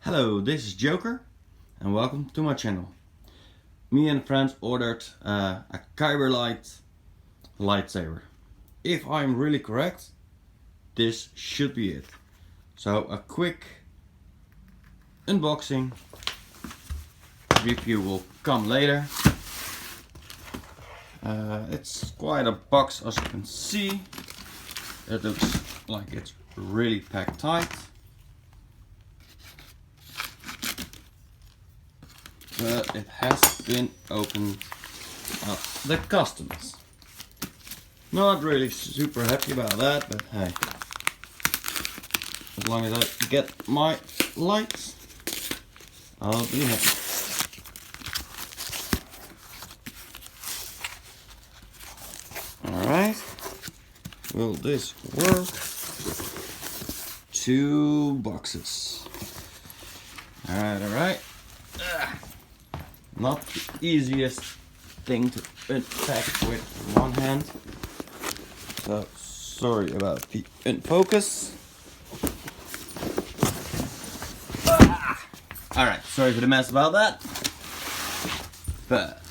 Hello, this is Joker and welcome to my channel. Me and friends ordered a Kyberlight lightsaber. If I'm really correct, this should be it. So a quick unboxing review will come later. It's quite a box, as you can see. It looks like it's really packed tight. But it has been opened up the customs. Not really super happy about that, but hey, as long as I get my lights, I'll be happy. Alright, will this work? 2 boxes. Alright. Not the easiest thing to unpack with one hand. So sorry about the unfocus. Alright, sorry for the mess about that. But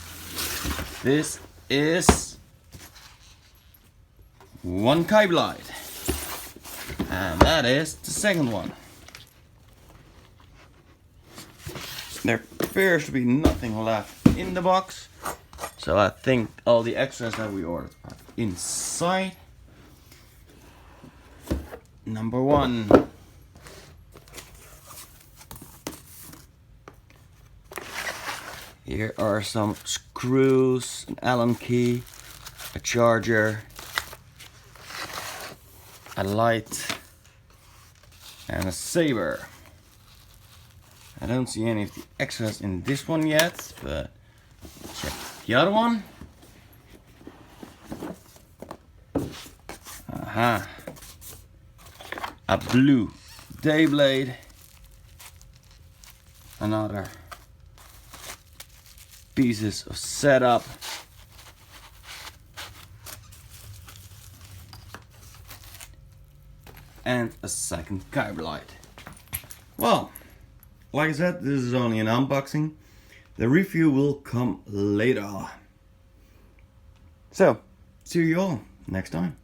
this is one Kyberlight. And that is the second one. There appears to be nothing left in the box, so I think all the extras that we ordered are inside. Number 1. Here are some screws, an Allen key, a charger, a light, and a Saber. I don't see any of the extras in this one yet, but check the other one. Aha! A blue day blade. Another pieces of setup. And a second Kyberlight. Well, like I said, this is only an unboxing. The review will come later. So, see you all next time.